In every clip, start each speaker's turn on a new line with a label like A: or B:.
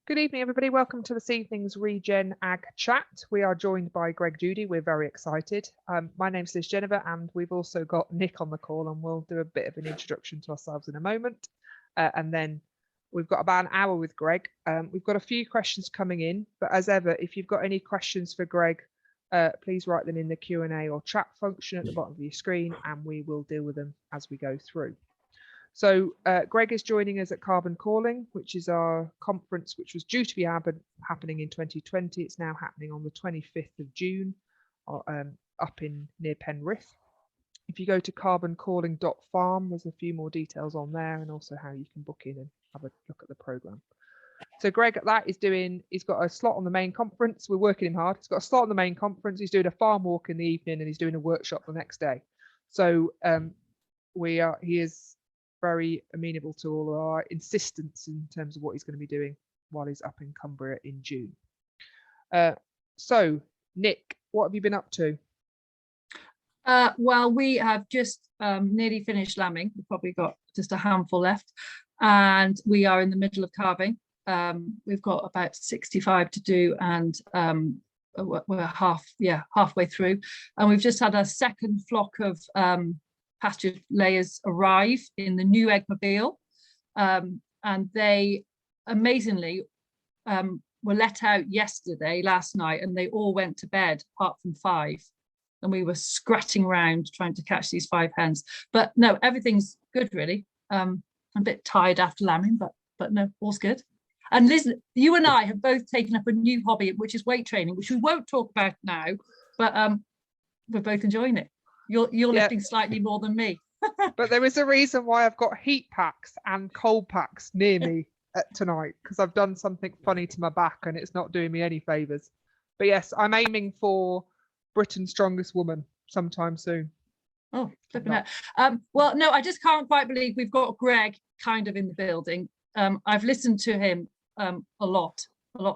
A: Good evening, everybody. Welcome to this evening's ReGen Ag Chat. We are joined by Greg Judy. We're very excited. My name's Genever, and we've also got Nick on the call, and we'll do a bit of an introduction to ourselves in a moment. And then we've got about an hour with Greg. We've got a few questions coming in, but as ever, if you've got any questions for Greg, please write them in the Q&A or chat function at the bottom of your screen, and we will deal with them as we go through. So Greg is joining us at Carbon Calling, which is our conference, which was due to be happening in 2020. It's now happening on the 25th of June up in near Penrith. If you go to carboncalling.farm, there's a few more details on there, and also how you can book in and have a look at the programme. So Greg at that he's got a slot on the main conference. We're working him hard. He's got a slot on the main conference. He's doing a farm walk in the evening, and he's doing a workshop the next day. So he is very amenable to all of our insistence in terms of what he's going to be doing while he's up in Cumbria in June. So Nick, what have you been up to?
B: Well, we have just nearly finished lambing. We've probably got just a handful left, and we are in the middle of calving. We've got about 65 to do, and we're halfway through, and we've just had a second flock of pasture layers arrive in the new eggmobile, and they amazingly were let out last night, and they all went to bed apart from 5, and we were scratching around trying to catch these 5 hens. But no, everything's good really. I'm a bit tired after lambing, but no, all's good. And Liz, you and I have both taken up a new hobby, which is weight training, which we won't talk about now, but we're both enjoying it. You're lifting slightly more than me.
A: But there is a reason why I've got heat packs and cold packs near me tonight, because I've done something funny to my back and it's not doing me any favours. But yes, I'm aiming for Britain's Strongest Woman sometime soon.
B: Oh, flipping out. Well, no, I just can't quite believe we've got Greg kind of in the building. I've listened to him a lot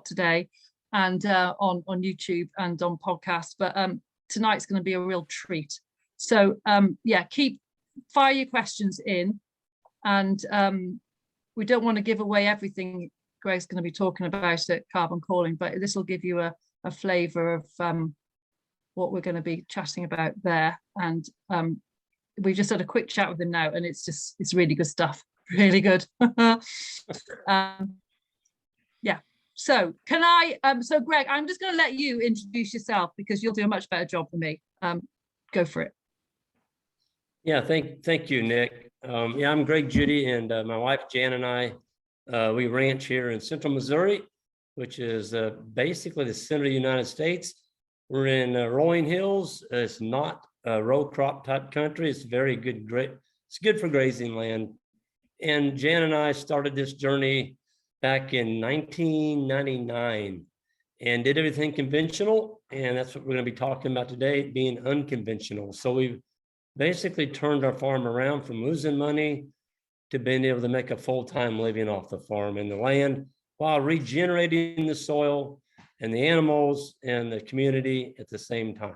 B: today, and on YouTube and on podcasts, but tonight's going to be a real treat. So fire your questions in, and we don't want to give away everything Greg's going to be talking about at Carbon Calling, but this will give you a flavour of what we're going to be chatting about there. And we've just had a quick chat with him now, and it's really good stuff, really good. So can I, so Greg, I'm just going to let you introduce yourself because you'll do a much better job than me. Go for it.
C: Yeah, thank you, Nick. I'm Greg Judy, and my wife Jan and I, we ranch here in central Missouri, which is basically the center of the United States. We're in rolling hills. It's not a row crop type country. It's very good. It's good for grazing land. And Jan and I started this journey back in 1999 and did everything conventional. And that's what we're going to be talking about today, being unconventional. So we've basically turned our farm around from losing money to being able to make a full-time living off the farm and the land while regenerating the soil and the animals and the community at the same time.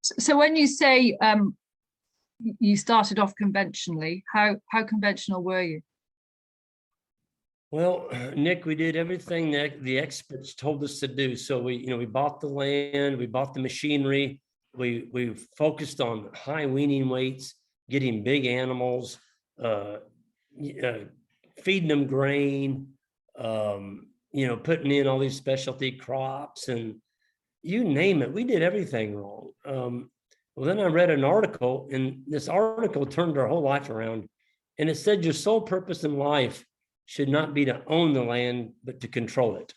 B: So when you say you started off conventionally, how conventional were you?
C: Well, Nick, we did everything that the experts told us to do. So we bought the land, we bought the machinery, we focused on high weaning weights, getting big animals, feeding them grain, putting in all these specialty crops, and you name it. We did everything wrong. Well, then I read an article, and this article turned our whole life around. And it said your sole purpose in life should not be to own the land, but to control it.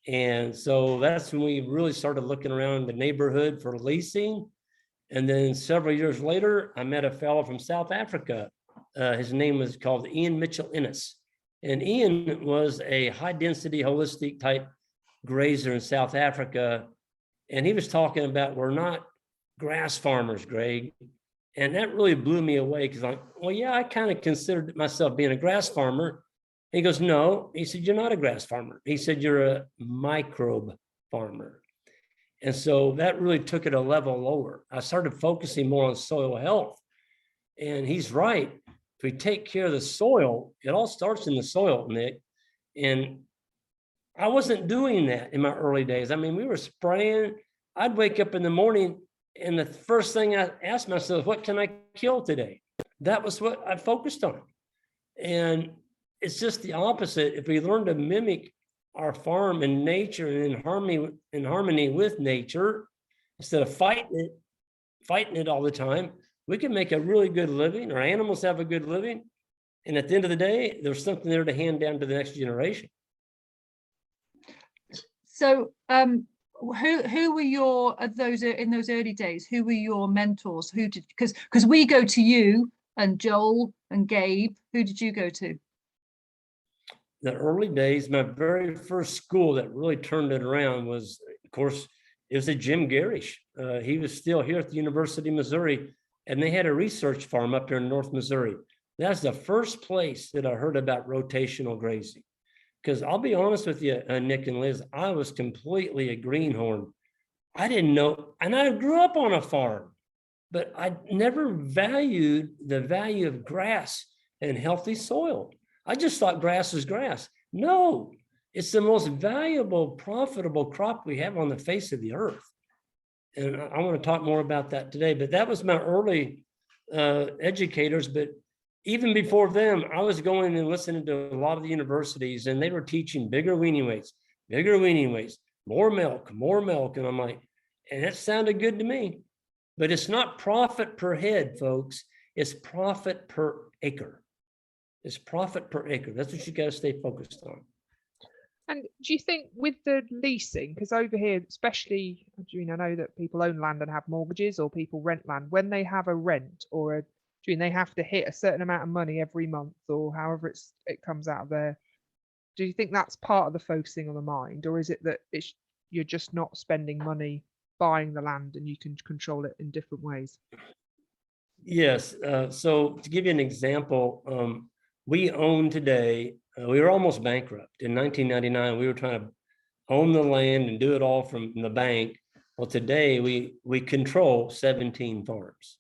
C: And so that's when we really started looking around the neighborhood for leasing. And then several years later, I met a fellow from South Africa. His name was called Ian Mitchell Innes. And Ian was a high density holistic type grazer in South Africa. And he was talking about, we're not grass farmers, Greg. And that really blew me away because I kind of considered myself being a grass farmer. He goes, no. He said, you're not a grass farmer. He said, you're a microbe farmer. And so that really took it a level lower. I started focusing more on soil health. And he's right. if we take care of the soil, it all starts in the soil, Nick. And I wasn't doing that in my early days. I mean, we were spraying. I'd wake up in the morning and the first thing I asked myself, what can I kill today? That was what I focused on. And it's just the opposite. If we learn to mimic our farm and nature and in harmony with nature, instead of fighting it all the time, we can make a really good living. Our animals have a good living. And at the end of the day, there's something there to hand down to the next generation.
B: So who were your in those early days? Who were your mentors? Who did, because we go to you and Joel and Gabe. Who did you go to?
C: The early days, my very first school that really turned it around was, of course, it was a Jim Garish. He was still here at the University of Missouri, and they had a research farm up there in North Missouri. That's the first place that I heard about rotational grazing. Because I'll be honest with you, Nick and Liz, I was completely a greenhorn. I didn't know, and I grew up on a farm, but I never valued the value of grass and healthy soil. I just thought grass was grass. No, it's the most valuable, profitable crop we have on the face of the earth. And I want to talk more about that today, but that was my early educators. But even before them, I was going and listening to a lot of the universities, and they were teaching bigger weaning weights, more milk. And I'm like, and it sounded good to me, but it's not profit per head, folks. It's profit per acre. It's profit per acre. That's what you got to stay focused on.
A: And do you think with the leasing, because over here, especially, I know that people own land and have mortgages, or people rent land, when they have a rent or they have to hit a certain amount of money every month, or however it comes out of there, do you think that's part of the focusing on the mind, or is it that you're just not spending money buying the land and you can control it in different ways?
C: Yes. So to give you an example, we own today, we were almost bankrupt. In 1999, we were trying to own the land and do it all from the bank. Well, today we control 17 farms.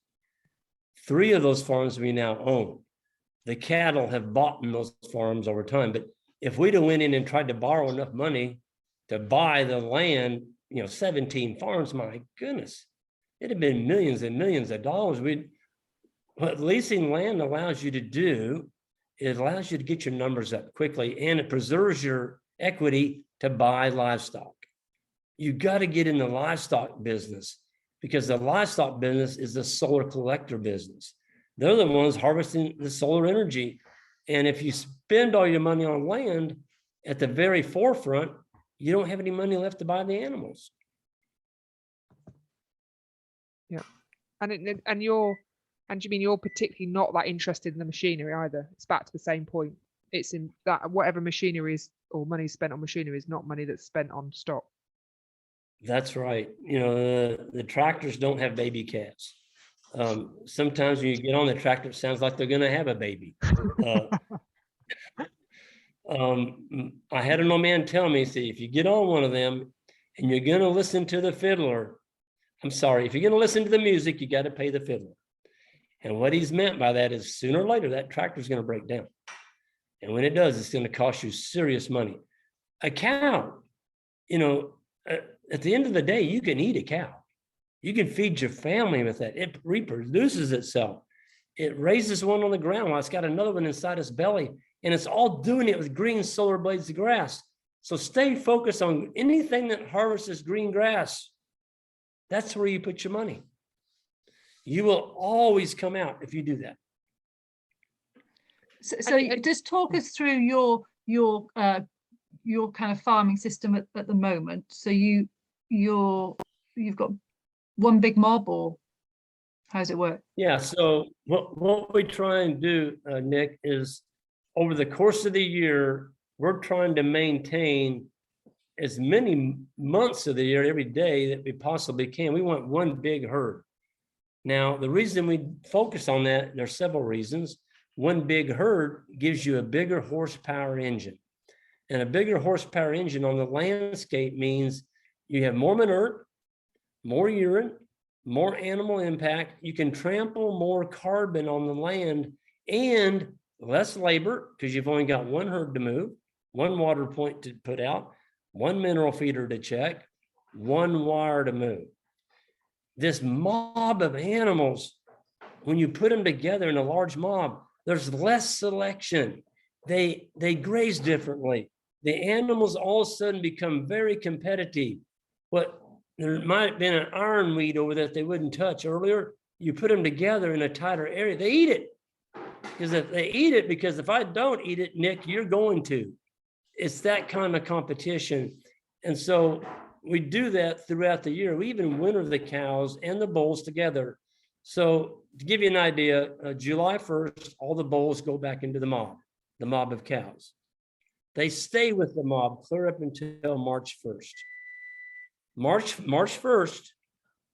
C: 3 of those farms we now own. The cattle have bought in those farms over time. But if we'd have went in and tried to borrow enough money to buy the land, 17 farms, my goodness, it'd have been millions and millions of dollars. What leasing land allows you to do, it allows you to get your numbers up quickly, and it preserves your equity to buy livestock. You got to get in the livestock business, because the livestock business is the solar collector business. They're the ones harvesting the solar energy. And if you spend all your money on land at the very forefront, you don't have any money left to buy the animals.
A: Yeah. And you mean you're particularly not that interested in the machinery either? It's back to the same point. It's in that whatever machinery is, or money spent on machinery, is not money that's spent on stock.
C: That's right. The tractors don't have baby calves. Sometimes when you get on the tractor, it sounds like they're going to have a baby. I had an old man tell me, see, if you get on one of them and you're going to listen to the fiddler, I'm sorry, if you're going to listen to the music, you got to pay the fiddler. And what he's meant by that is sooner or later, that tractor is going to break down. And when it does, it's going to cost you serious money. A cow, at the end of the day, you can eat a cow. You can feed your family with that. It reproduces itself. It raises one on the ground while it's got another one inside its belly. And it's all doing it with green solar blades of grass. So stay focused on anything that harvests green grass. That's where you put your money. You will always come out if you do that.
B: So just talk us through your kind of farming system at the moment. So you've got one big mob, or how does it work?
C: Yeah. So what we try and do, Nick, is over the course of the year, we're trying to maintain as many months of the year, every day that we possibly can. We want one big herd. Now, the reason we focus on that, there's several reasons. One big herd gives you a bigger horsepower engine. And a bigger horsepower engine on the landscape means you have more manure, more urine, more animal impact. You can trample more carbon on the land and less labor because you've only got one herd to move, one water point to put out, one mineral feeder to check, one wire to move. This mob of animals, when you put them together in a large mob, there's less selection. They graze differently. The animals all of a sudden become very competitive. But there might have been an ironweed over there that they wouldn't touch earlier. You put them together in a tighter area, they eat it. Because if I don't eat it, Nick, you're going to. It's that kind of competition. And so we do that throughout the year. We even winter the cows and the bulls together. So to give you an idea, July 1st, all the bulls go back into the mob of cows. They stay with the mob clear up until March 1st. March 1st,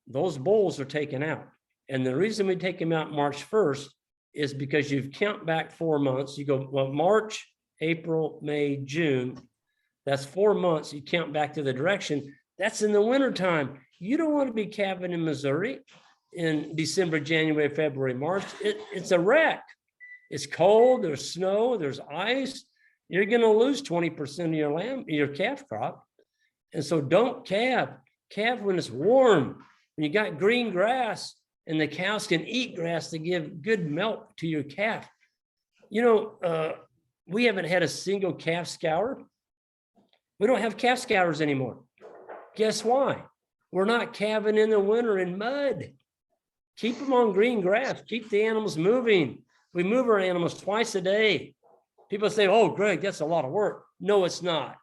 C: those bulls are taken out. And the reason we take them out March 1st is because you count back 4 months. You go, well, March, April, May, June. That's 4 months. You count back to the direction. That's in the wintertime. You don't want to be calving in Missouri in December, January, February, March. It's a wreck. It's cold, there's snow, there's ice. You're going to lose 20% of your calf crop. And so don't calve. Calve when it's warm, when you got green grass and the cows can eat grass to give good milk to your calf. You know, we haven't had a single calf scour. We don't have calf scours anymore. Guess why? We're not calving in the winter in mud. Keep them on green grass. Keep the animals moving. We move our animals twice a day. People say, oh, Greg, that's a lot of work. No, it's not.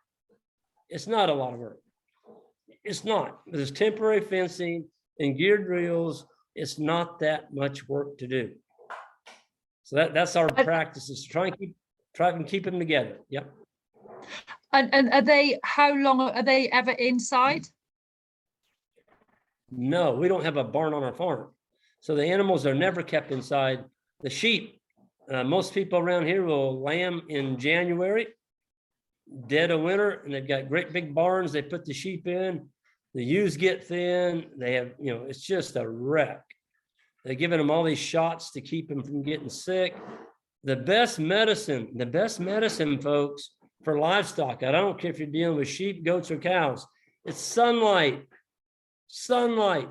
C: It's not a lot of work. It's not. There's temporary fencing and geared drills. It's not that much work to do. So that's our practice, is to try and keep them together. Yep.
B: And are they, how long are they ever inside?
C: No, we don't have a barn on our farm. So the animals are never kept inside. The sheep, most people around here will lamb in January, dead of winter, and they've got great big barns. They put the sheep in. The ewes get thin. They have, you know, it's just a wreck. They're giving them all these shots to keep them from getting sick. The best medicine, folks, for livestock, I don't care if you're dealing with sheep, goats, or cows, it's sunlight. Sunlight.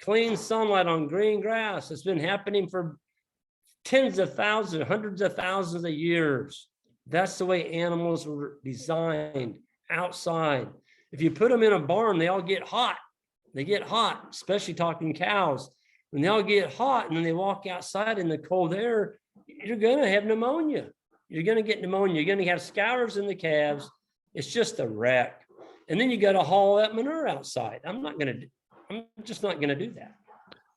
C: Clean sunlight on green grass. It's been happening for tens of thousands, hundreds of thousands of years. That's the way animals were designed, outside. If you put them in a barn, they all get hot. They get hot, especially talking cows. When they all get hot and then they walk outside in the cold air, you're going to have pneumonia. You're going to get pneumonia. You're going to have scours in the calves. It's just a wreck. And then you got to haul that manure outside. I'm just not going to do that.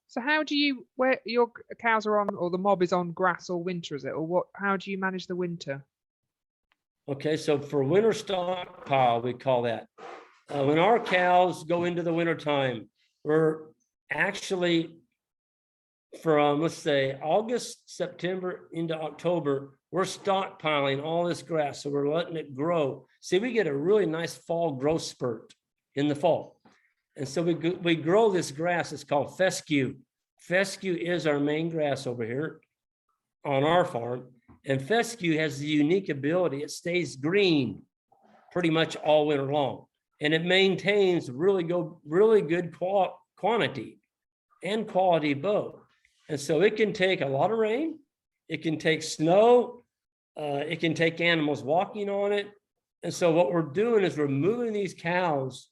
A: So how do you, where your cows are on, or the mob is on grass all winter, is it? Or what, how do you manage the winter?
C: Okay, so for winter stockpile, we call that. When our cows go into the wintertime, we're actually from, let's say, August, September into October, we're stockpiling all this grass. So we're letting it grow. See, we get a really nice fall growth spurt in the fall. And so we grow this grass. It's called fescue. Fescue is our main grass over here on our farm. And fescue has the unique ability, it stays green pretty much all winter long. And it maintains really good quantity and quality both. And so it can take a lot of rain. It can take snow. It can take animals walking on it. And so what we're doing is we're moving these cows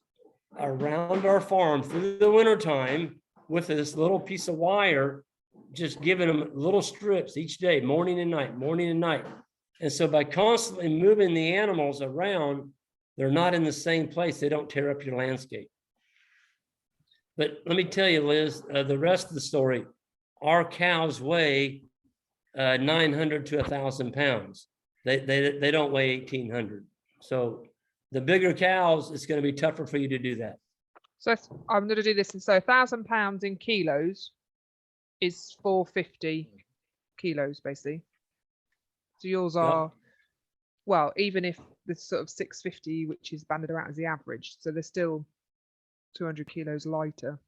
C: around our farm through the wintertime with this little piece of wire, just giving them little strips each day, morning and night. And so by constantly moving the animals around, they're not in the same place. They don't tear up your landscape. But let me tell you, Liz, the rest of the story. Our cows weigh 900 to 1,000 pounds. They don't weigh 1,800. So the bigger cows, it's going to be tougher for you to do that.
A: So I'm going to do this. And so 1,000 pounds in kilos is 450 kilos, basically. So yours are, well, even if there's sort of 650, which is banded around as the average, so they're still 200 kilos lighter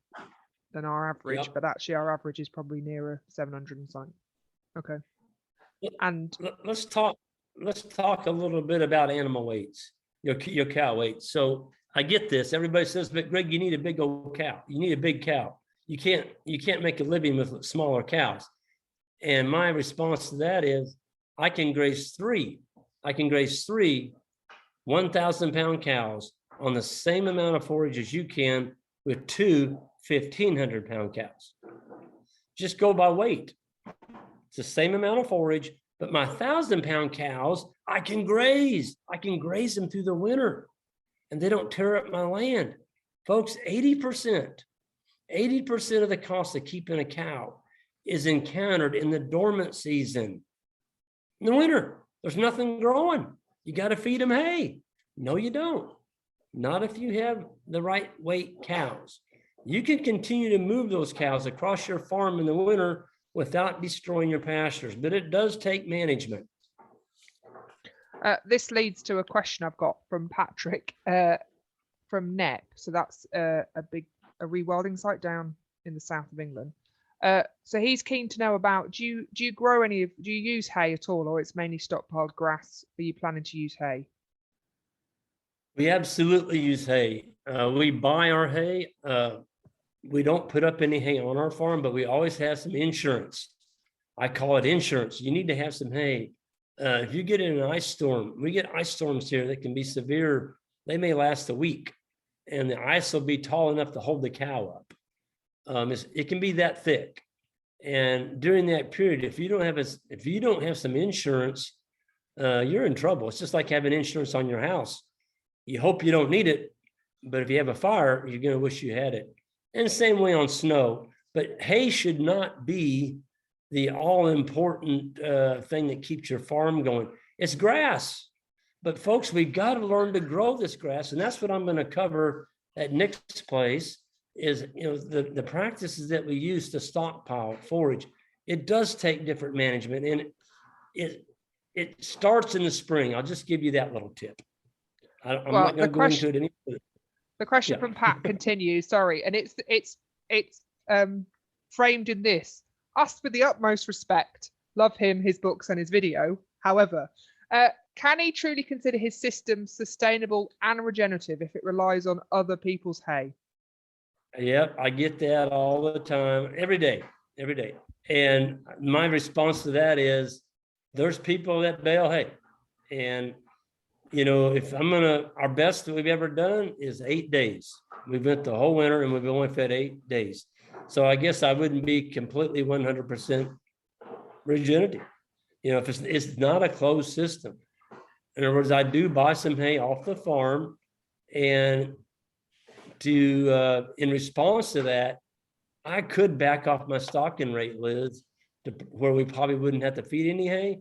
A: than our average, but actually our average is probably nearer 700 and something. Okay. And
C: let's talk a little bit about animal weights, your cow weight. So I get this. Everybody says, but Greg, you need a big old cow. You need a big cow. You can't make a living with smaller cows. And my response to that is, I can graze three 1,000-pound cows on the same amount of forage as you can with two 1,500-pound cows. Just go by weight. It's the same amount of forage, but my 1,000-pound cows, I can graze. I can graze them through the winter, and they don't tear up my land. Folks, 80% of the cost of keeping a cow is encountered in the dormant season. In the winter, there's nothing growing. You got to feed them hay. No, you don't. Not if you have the right weight cows. You can continue to move those cows across your farm in the winter without destroying your pastures, but it does take management.
A: This leads to a question I've got from Patrick from NEP. So that's a rewilding site down in the south of England. So he's keen to know about, do you use hay at all, or it's mainly stockpiled grass? Are you planning to use hay?
C: We absolutely use hay. We buy our hay. We don't put up any hay on our farm, but we always have some insurance. I call it insurance. You need to have some hay. If you get in an ice storm, we get ice storms here that can be severe. They may last a week, and the ice will be tall enough to hold the cow up. It can be that thick. And during that period, if you don't have some insurance, you're in trouble. It's just like having insurance on your house. You hope you don't need it, but if you have a fire, you're going to wish you had it. And the same way on snow. But hay should not be the all-important thing that keeps your farm going. It's grass. But folks, we've got to learn to grow this grass. And that's what I'm going to cover at Nick's place is, the practices that we use to stockpile forage. It does take different management. And it starts in the spring. I'll just give you that little tip. I'm not going to go into it any further.
A: The question from Pat continues, sorry, and it's framed in this: asked with the utmost respect, love him, his books and his video. However, can he truly consider his system sustainable and regenerative if it relies on other people's hay?
C: Yep, I get that all the time, every day. And my response to that is, there's people that bale hay. And if our best that we've ever done is 8 days. We went the whole winter and we've only fed 8 days. So I guess I wouldn't be completely 100% regenerative. If it's not a closed system. In other words, I do buy some hay off the farm, and in response to that, I could back off my stocking rate, Liz, to where we probably wouldn't have to feed any hay.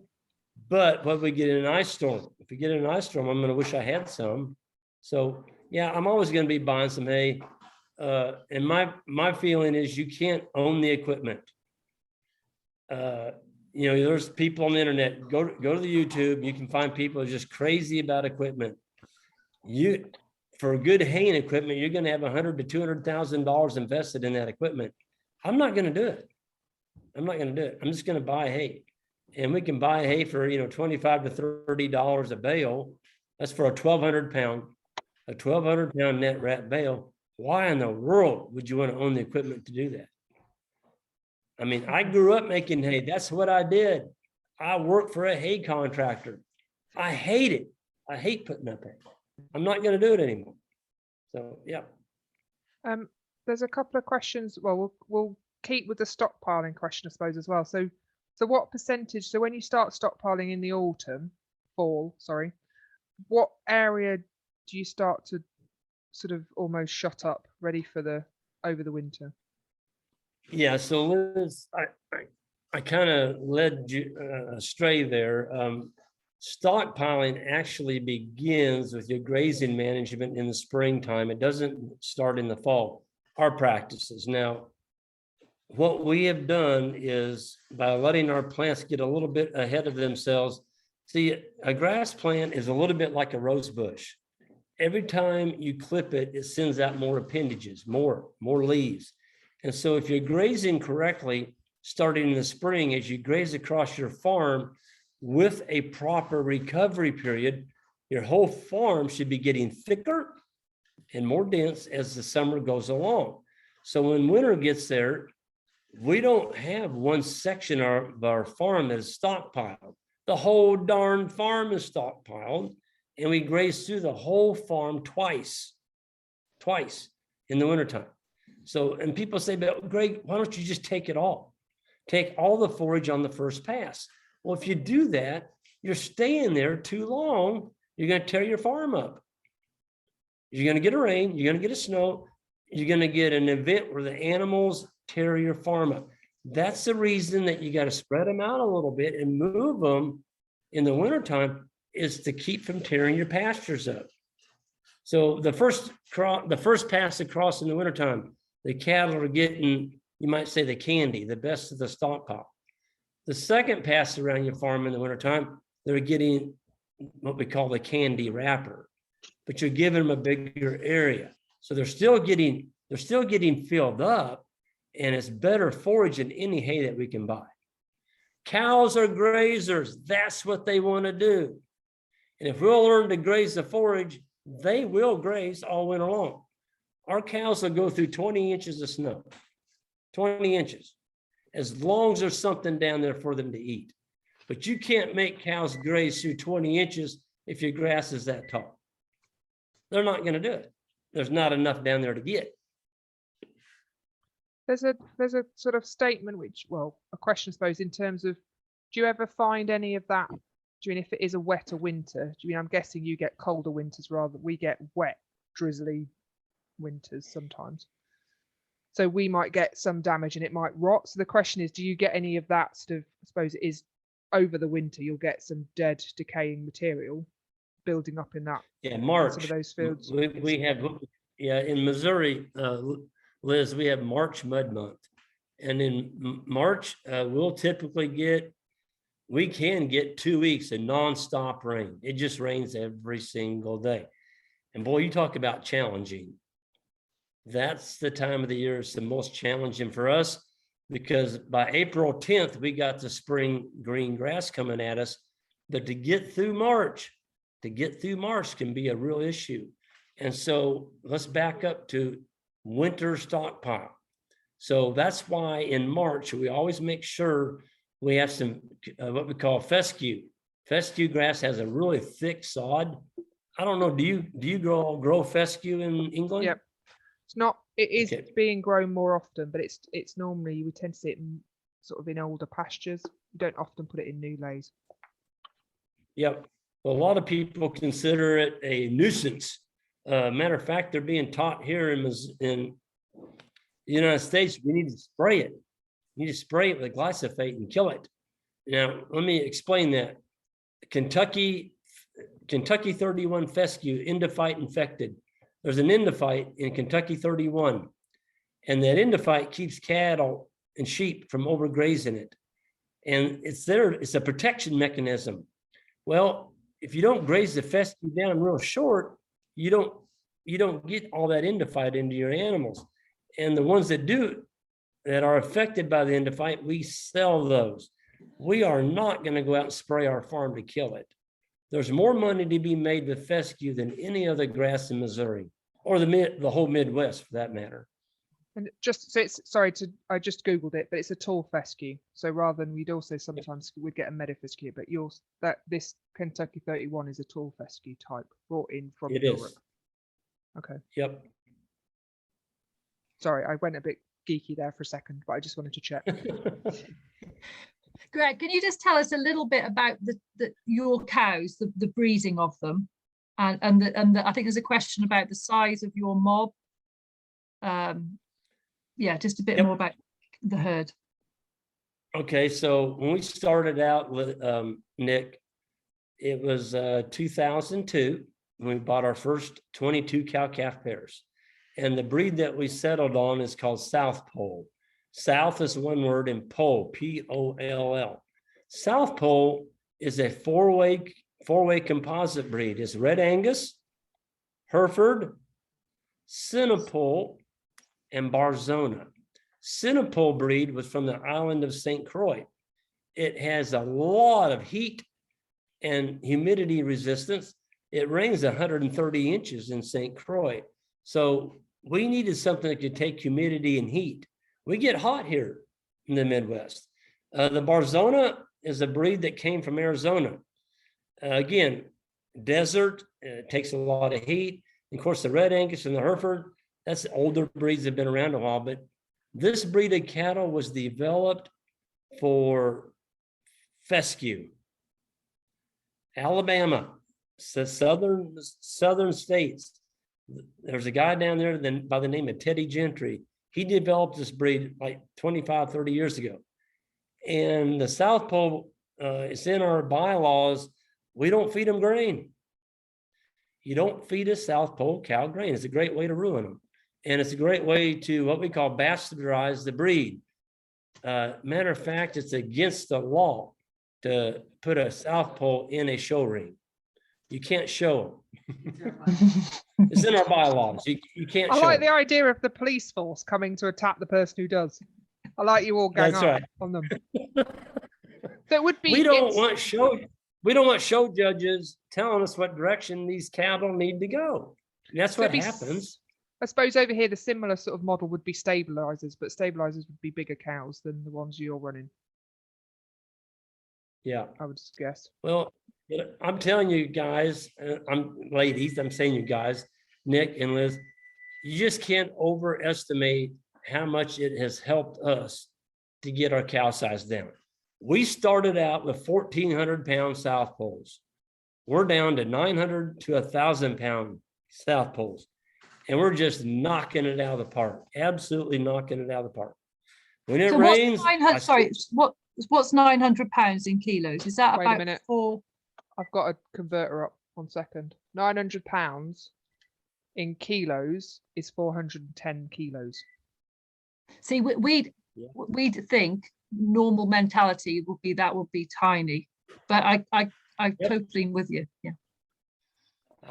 C: But when we get in an ice storm, if we get in an ice storm, I'm going to wish I had some. So yeah, I'm always going to be buying some hay. And my feeling is you can't own the equipment. There's people on the internet. Go to the YouTube. You can find people just crazy about equipment. For good haying equipment, you're going to have $100,000 to $200,000 invested in that equipment. I'm not going to do it. I'm just going to buy hay. And we can buy hay for $25 to $30 a bale. That's for a 1,200 pound net wrap bale. Why in the world would you want to own the equipment to do that? I mean, I grew up making hay. That's what I did. I worked for a hay contractor. I hate it. I hate putting up hay. I'm not going to do it anymore. So yeah.
A: There's a couple of questions. Well, we'll keep with the stockpiling question, I suppose, as well. So what percentage, so when you start stockpiling in the fall, what area do you start to sort of almost shut up, ready for over the winter?
C: Yeah, so Liz, I kind of led you astray there. Stockpiling actually begins with your grazing management in the springtime. It doesn't start in the fall. Our practices. Now, what we have done is by letting our plants get a little bit ahead of themselves. See, a grass plant is a little bit like a rose bush. Every time you clip it, it sends out more appendages, more leaves. And so if you're grazing correctly, starting in the spring, as you graze across your farm with a proper recovery period, your whole farm should be getting thicker and more dense as the summer goes along. So when winter gets there, we don't have one section of our farm that is stockpiled. The whole darn farm is stockpiled, and we graze through the whole farm twice in the wintertime. So, and people say, but Greg, why don't you just take it all? Take all the forage on the first pass. Well, if you do that, you're staying there too long, you're going to tear your farm up. You're going to get a rain, you're going to get a snow, you're going to get an event where the animals tear your farm up. That's the reason that you got to spread them out a little bit and move them in the wintertime, is to keep from tearing your pastures up. So the first pass across in the wintertime, the cattle are getting, you might say, the candy, the best of the stockpile. The second pass around your farm in the wintertime, they're getting what we call the candy wrapper, but you're giving them a bigger area. So they're still getting filled up, and it's better forage than any hay that we can buy. Cows are grazers. That's what they want to do. And if we'll learn to graze the forage, they will graze all winter long. Our cows will go through 20 inches of snow, 20 inches, as long as there's something down there for them to eat. But you can't make cows graze through 20 inches if your grass is that tall. They're not going to do it. There's not enough down there to get.
A: There's a sort of statement, which, well, a question, I suppose, in terms of, do you ever find any of that? Do you mean if it is a wetter winter? Do you mean, I'm guessing you get colder winters rather than we get wet, drizzly winters sometimes. So we might get some damage and it might rot. So the question is, do you get any of that sort of, I suppose it is over the winter, you'll get some dead, decaying material building up in that.
C: Yeah, March.
A: Some of those fields.
C: We have, in Missouri, Liz, we have March mud month. And in March, we can get 2 weeks of nonstop rain. It just rains every single day. And boy, you talk about challenging. That's the time of the year it's the most challenging for us, because by April 10th, we got the spring green grass coming at us. But to get through March can be a real issue. And so let's back up to winter stockpile. So that's why in March, we always make sure we have some what we call fescue. Fescue grass has a really thick sod. I don't know, do you grow fescue in England?
A: Yep. It's not, it is
C: Okay.
A: being grown more often, but it's normally, we tend to see it in, sort of in older pastures. You don't often put it in new lays.
C: Yep. Well, a lot of people consider it a nuisance. Matter of fact, they're being taught here in the United States, we need to spray it. You need to spray it with glyphosate and kill it. Now, let me explain that. Kentucky 31 fescue, endophyte infected. There's an endophyte in Kentucky 31, and that endophyte keeps cattle and sheep from overgrazing it. And it's a protection mechanism. Well, if you don't graze the fescue down real short, you don't get all that endophyte into your animals. And the ones that do, that are affected by the endophyte, we sell those. We are not going to go out and spray our farm to kill it. There's more money to be made with fescue than any other grass in Missouri, or the whole Midwest for that matter.
A: And just so it's, I just Googled it, but it's a tall fescue. So rather than, we'd also sometimes we'd get a meadow fescue, but this Kentucky 31 is a tall fescue type brought in from Europe.
C: Is.
A: Okay.
C: Yep.
A: Sorry, I went a bit geeky there for a second, but I just wanted to check.
B: Greg, can you just tell us a little bit about your cows, the breeding of them, and I think there's a question about the size of your mob. Yeah, just a bit more about the herd.
C: Okay, so when we started out with Nick, it was 2002 when we bought our first 22 cow-calf pairs. And the breed that we settled on is called South Pole. South is one word, and pole, P-O-L-L. South Pole is a four-way composite breed. It's Red Angus, Hereford, Cinepole, and Barzona. Centipole breed was from the island of St. Croix. It has a lot of heat and humidity resistance. It rains 130 inches in St. Croix. So we needed something that could take humidity and heat. We get hot here in the Midwest. The Barzona is a breed that came from Arizona. Again, desert, it takes a lot of heat. And of course, the Red Angus and the Hereford, that's older breeds that have been around a while, but this breed of cattle was developed for fescue. Alabama, southern states. There's a guy down there by the name of Teddy Gentry. He developed this breed like 25, 30 years ago. And the South Pole, it's in our bylaws. We don't feed them grain. You don't feed a South Pole cow grain. It's a great way to ruin them. And it's a great way to what we call bastardize the breed. Matter of fact, it's against the law to put a South Pole in a show ring. You can't show them. It's in our bylaws. You can't show
A: I like
C: them.
A: the idea of the police force coming to attack the person who does. I like you all gang
C: That's
A: up
C: right.
A: on them. So it would be.
C: We don't want show judges telling us what direction these cattle need to go. And that's what happens.
A: I suppose over here the similar sort of model would be stabilizers, but stabilizers would be bigger cows than the ones you're running.
C: Yeah,
A: I would guess.
C: Well, I'm telling you guys, ladies, I'm saying you guys, Nick and Liz, you just can't overestimate how much it has helped us to get our cow size down. We started out with 1,400 pound South Poles. We're down to 900 to 1,000 pound South Poles. And we're just knocking it out of the park. Absolutely knocking it out of the park. When it rains.
B: What's 900 pounds in kilos? Is that
A: Wait
B: about
A: a minute.
B: 4?
A: I've got a converter up. 1 second. 900 pounds in kilos is 410 kilos.
B: See, we'd think normal mentality would be tiny, but I totally with you. Yeah.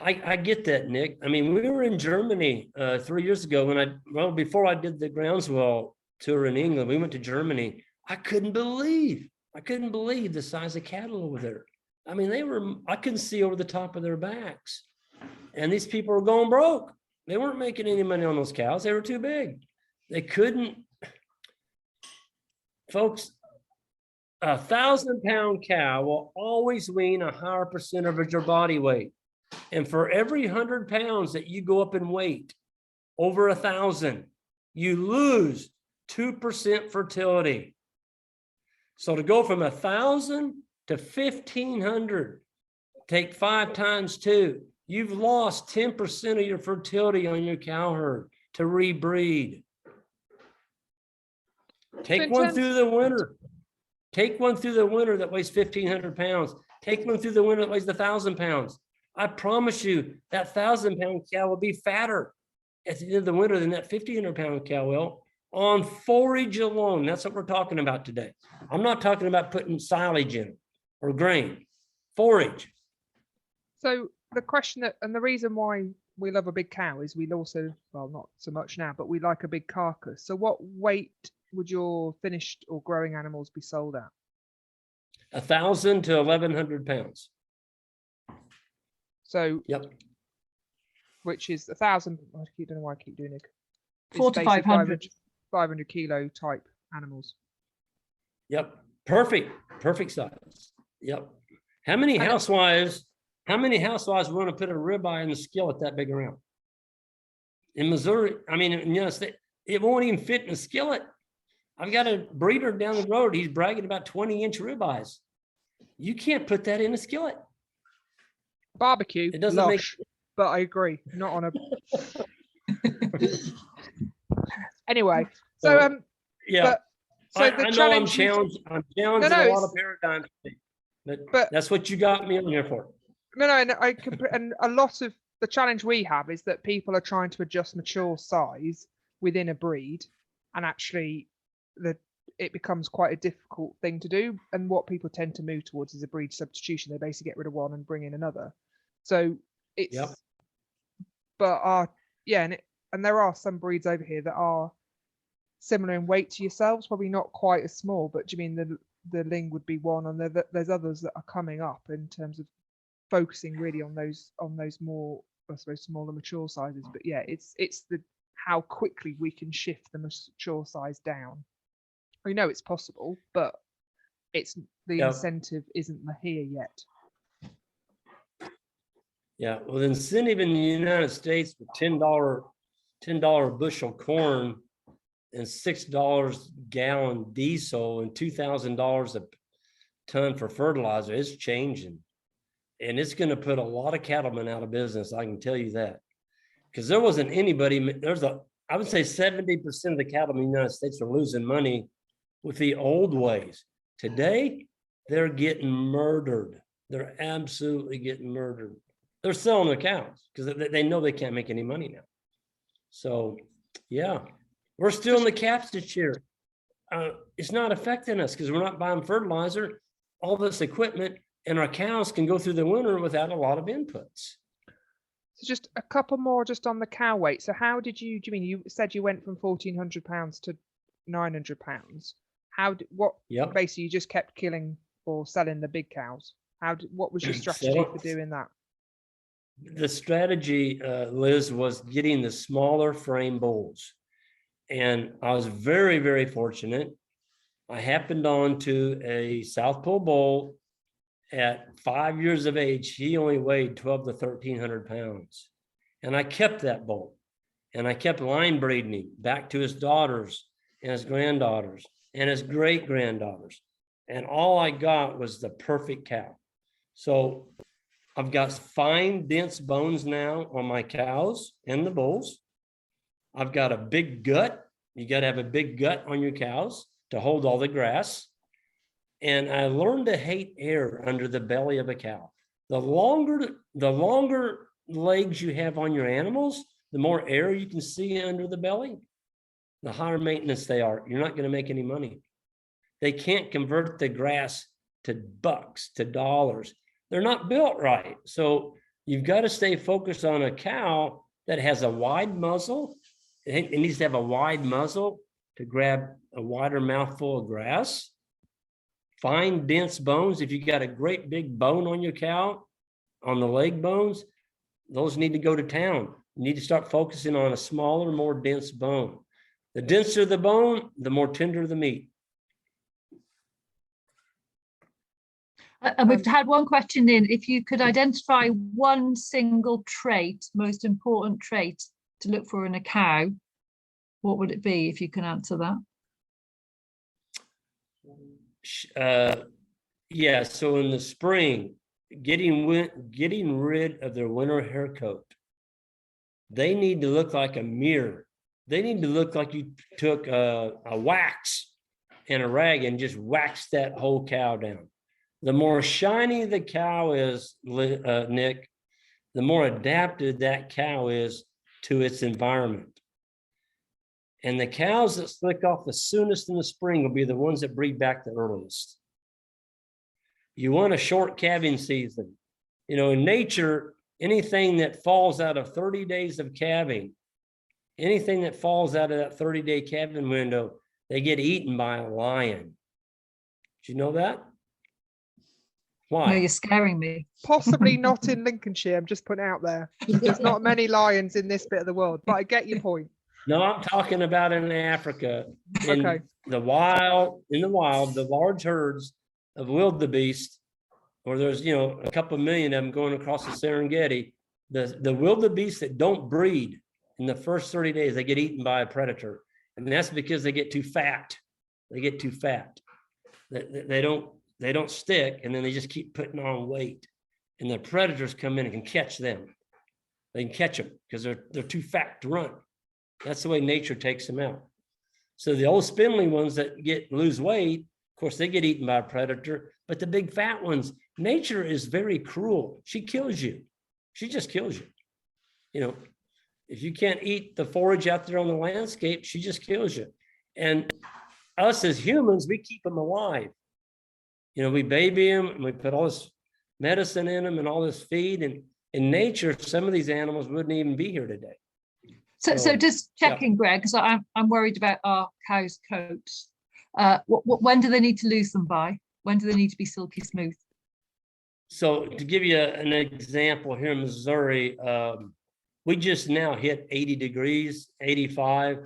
C: I get that, Nick. I mean, we were in Germany 3 years ago before I did the groundswell tour in England. We went to Germany. I couldn't believe the size of cattle over there. I mean, I couldn't see over the top of their backs. And these people were going broke. They weren't making any money on those cows. They were too big. They couldn't. Folks, 1,000 pound cow will always wean a higher percentage of your body weight. And for every 100 pounds that you go up in weight over 1,000, you lose 2% fertility. So to go from 1,000 to 1,500, take 5 times 2, you've lost 10% of your fertility on your cow herd to rebreed. Take one through the winter. Take one through the winter that weighs 1,500 pounds. Take one through the winter that weighs 1,000 pounds. I promise you that 1,000 pound cow will be fatter at the end of the winter than that 1,500 pound cow will on forage alone. That's what we're talking about today. I'm not talking about putting silage in or grain, forage.
A: So the question and the reason why we love a big cow is we also, well, not so much now, but we like a big carcass. So what weight would your finished or growing animals be sold at?
C: 1,000 to 1,100 pounds.
A: So,
C: yep.
A: Which is 1,000. I don't know why I keep doing it.
B: 400 to 500.
A: 500 kilo type animals.
C: Yep. Perfect size. Yep. How many housewives want to put a ribeye in the skillet that big around? In Missouri, I mean, in the United States, it won't even fit in a skillet. I've got a breeder down the road. He's bragging about 20-inch ribeyes. You can't put that in a skillet.
A: Barbecue,
C: it doesn't make.
A: But I agree, not on a. Anyway, so
C: yeah.
A: So
C: I know I'm challenging a lot of paradigms, but that's what you got me on here for.
A: No, and a lot of the challenge we have is that people are trying to adjust mature size within a breed, and actually, it becomes quite a difficult thing to do. And what people tend to move towards is a breed substitution. They basically get rid of one and bring in another. So it's, but and there are some breeds over here that are similar in weight to yourselves? Probably not quite as small, but do you mean the Ling would be one, and there's others that are coming up in terms of focusing really on those more, I suppose, smaller mature sizes? But yeah, it's the how quickly we can shift the mature size down. We know it's possible, but it's the incentive isn't here yet.
C: Yeah, well, the incentive in the United States for $10 bushel corn and $6 gallon diesel and $2,000 a ton for fertilizer is changing, and it's going to put a lot of cattlemen out of business. I can tell you that, because there wasn't anybody. I would say 70% of the cattle in the United States are losing money with the old ways. Today, they're getting murdered. They're absolutely getting murdered. They're selling their cows because they know they can't make any money now. So, yeah, we're still in the caps this year. It's not affecting us because we're not buying fertilizer, all this equipment, and our cows can go through the winter without a lot of inputs.
A: So just a couple more just on the cow weight. So how do you mean, you said you went from 1,400 pounds to 900 pounds? Basically you just kept killing or selling the big cows? What was your strategy for doing that?
C: The strategy, Liz, was getting the smaller frame bulls. And I was very, very fortunate. I happened on to a South Pole bull at 5 years of age. He only weighed 12 to 1,300 pounds. And I kept that bull. And I kept line breeding him back to his daughters and his granddaughters and his great granddaughters. And all I got was the perfect cow. So I've got fine, dense bones now on my cows and the bulls. I've got a big gut. You got to have a big gut on your cows to hold all the grass. And I learned to hate air under the belly of a cow. The longer legs you have on your animals, the more air you can see under the belly, the higher maintenance they are. You're not going to make any money. They can't convert the grass to bucks, to dollars. They're not built right. So you've got to stay focused on a cow that has a wide muzzle. It needs to have a wide muzzle to grab a wider mouthful of grass. Fine, dense bones. If you got a great big bone on your cow, on the leg bones, those need to go to town. You need to start focusing on a smaller, more dense bone. The denser the bone, the more tender the meat.
B: And we've had one question in. If you could identify one single trait, most important trait to look for in a cow, what would it be, if you can answer that?
C: Yeah, so in the spring, getting rid of their winter hair coat. They need to look like a mirror. They need to look like you took a wax and a rag and just waxed that whole cow down. The more shiny the cow is, Nick, the more adapted that cow is to its environment. And the cows that slick off the soonest in the spring will be the ones that breed back the earliest. You want a short calving season. You know, in nature, anything that falls out of 30 days of calving, anything that falls out of that 30-day calving window, they get eaten by a lion. Did you know that? Why?
B: No, you're scaring me.
A: Possibly not in Lincolnshire. I'm just putting it out there. There's not many lions in this bit of the world, but I get your point.
C: No, I'm talking about in Africa, in the wild, the large herds of wildebeest, or there's, you know, a couple million of them going across the Serengeti. The wildebeest that don't breed in the first 30 days, they get eaten by a predator. And that's because they get too fat. They get too fat. They don't stick, and then they just keep putting on weight. And the predators come in and can catch them. They can catch them because they're too fat to run. That's the way nature takes them out. So the old spindly ones that lose weight, of course, they get eaten by a predator. But the big fat ones, nature is very cruel. She kills you. She just kills you. You know, if you can't eat the forage out there on the landscape, she just kills you. And us as humans, we keep them alive. You know, we baby them and we put all this medicine in them and all this feed. And in nature, some of these animals wouldn't even be here today.
B: So just checking, Greg, because I'm worried about our cows' coats. When do they need to lose them by? When do they need to be silky smooth?
C: So to give you an example, here in Missouri, we just now hit 80 degrees, 85.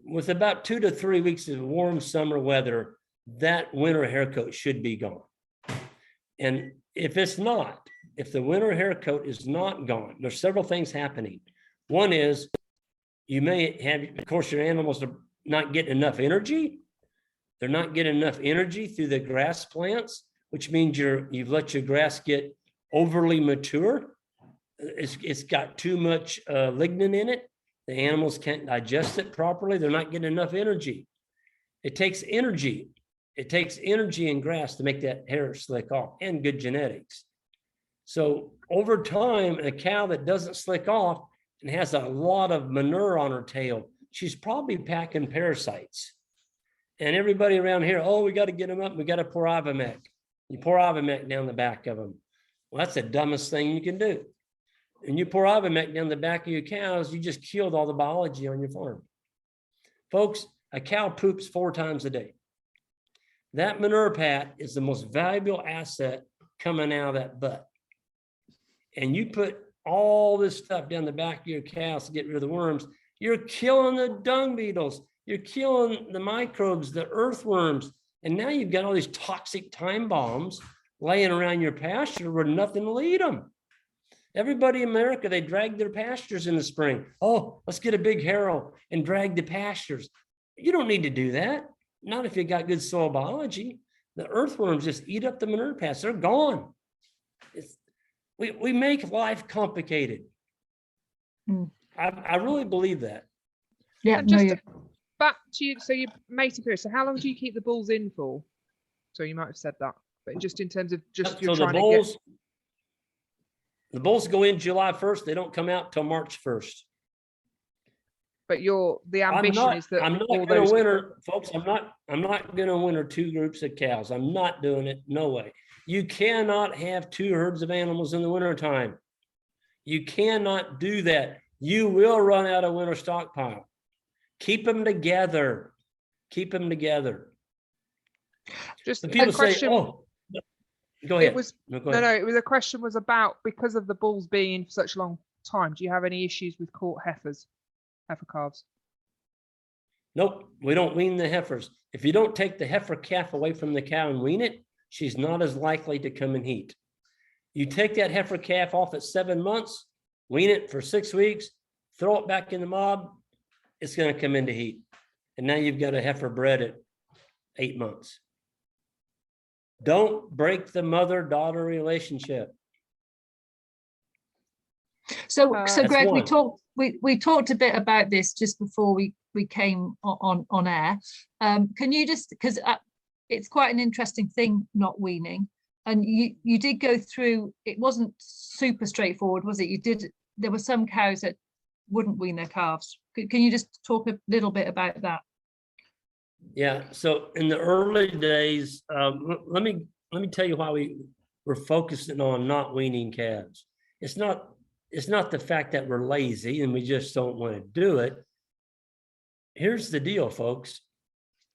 C: With about 2 to 3 weeks of warm summer weather, that winter hair coat should be gone. And if it's not, if the winter hair coat is not gone, there's several things happening. One is you may have, of course, your animals are not getting enough energy. They're not getting enough energy through the grass plants, which means you've let your grass get overly mature. It's got too much lignin in it. The animals can't digest it properly. They're not getting enough energy. It takes energy. It takes energy in grass to make that hair slick off, and good genetics. So over time, a cow that doesn't slick off and has a lot of manure on her tail, she's probably packing parasites. And everybody around here, oh, we got to get them up. We got to pour Ivomec. You pour Ivomec down the back of them. Well, that's the dumbest thing you can do. And you pour Ivomec down the back of your cows, you just killed all the biology on your farm. Folks, a cow poops 4 times a day. That manure pat is the most valuable asset coming out of that butt. And you put all this stuff down the back of your cows to get rid of the worms, you're killing the dung beetles, you're killing the microbes, the earthworms, and now you've got all these toxic time bombs laying around your pasture where nothing will eat them. Everybody in America, they drag their pastures in the spring. Oh, let's get a big harrow and drag the pastures. You don't need to do that. Not if you got good soil biology. The earthworms just eat up the manure pads. They're gone. We make life complicated. I really believe that.
B: Yeah.
A: And just back to you. So you mating period. So how long do you keep the bulls in for? So you might have said that, but just in terms of just you're
C: so
A: trying to get.
C: The bulls go in July 1st. They don't come out till March 1st.
A: But the ambition is that
C: I'm not going to winter, folks. I'm not going to winter 2 groups of cows. I'm not doing it. No way. You cannot have 2 herds of animals in the wintertime. You cannot do that. You will run out of winter stockpile. Keep them together. Keep them together.
A: Just
C: and people say, "Oh, go ahead."
A: It was no. It was a question was about because of the bulls being in for such a long time. Do you have any issues with caught heifer calves?
C: Nope, we don't wean the heifers. If you don't take the heifer calf away from the cow and wean it, she's not as likely to come in heat. You take that heifer calf off at 7 months, wean it for 6 weeks, throw it back in the mob, it's going to come into heat. And now you've got a heifer bred at 8 months. Don't break the mother-daughter relationship.
B: So Greg,
C: one.
B: we talked a bit about this just before we came on air. Can you just, because it's quite an interesting thing, not weaning, and you did go through. It wasn't super straightforward, was it? There were some cows that wouldn't wean their calves. Can you just talk a little bit about that?
C: Yeah. So in the early days, let me tell you why we were focusing on not weaning calves. It's not the fact that we're lazy and we just don't want to do it. Here's the deal, folks.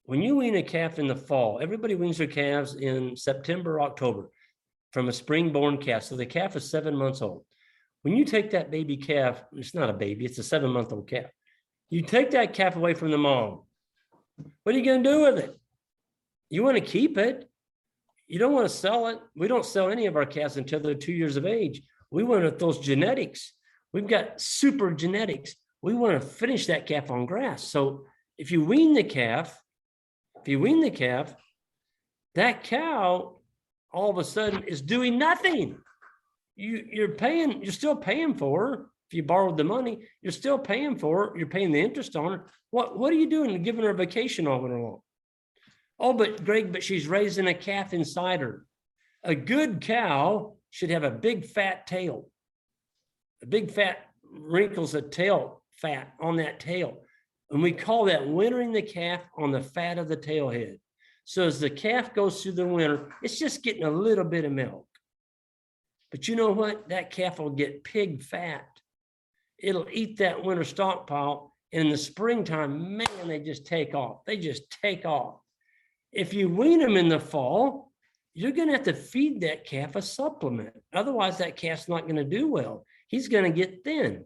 C: When you wean a calf in the fall, everybody weans their calves in September, October from a spring-born calf. So the calf is 7 months old. When you take that baby calf, it's not a baby, it's a 7-month-old calf. You take that calf away from the mom. What are you going to do with it? You want to keep it. You don't want to sell it. We don't sell any of our calves until they're 2 years of age. We want those genetics. We've got super genetics. We want to finish that calf on grass. So if you wean the calf, that cow all of a sudden is doing nothing. You're still paying for her. If you borrowed the money, you're still paying for her. You're paying the interest on her. What are you doing? Giving her a vacation all winter long? Oh, but Greg, she's raising a calf inside her. A good cow should have a big fat tail. A big fat wrinkles of tail fat on that tail. And we call that wintering the calf on the fat of the tail head. So as the calf goes through the winter, it's just getting a little bit of milk. But you know what? That calf will get pig fat. it'll eat that winter stockpile. And in the springtime, man, they just take off. They just take off. If you wean them in the fall, you're going to have to feed that calf a supplement. Otherwise, that calf's not going to do well. He's going to get thin,